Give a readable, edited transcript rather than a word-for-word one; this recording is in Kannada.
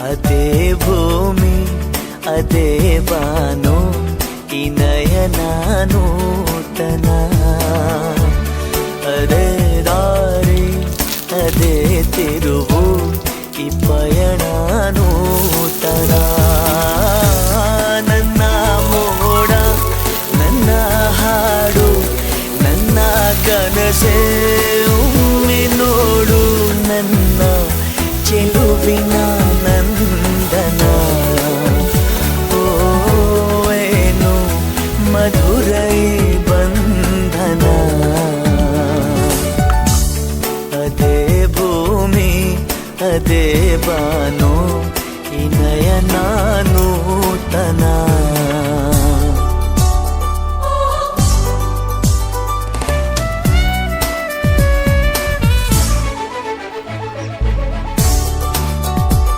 ಅದೇ ಭೂಮಿ ಅದೇ ಬಾನು ಈ ನಯನ ನೂತನ ಅದೇ ದಾರಿ ಅದೇ ತಿರುವು ಈ ಪಯಣ ನೂತನ ನನ್ನ ಮೋಡ ನನ್ನ ಹಾಡು ನನ್ನ ಕನಸೇ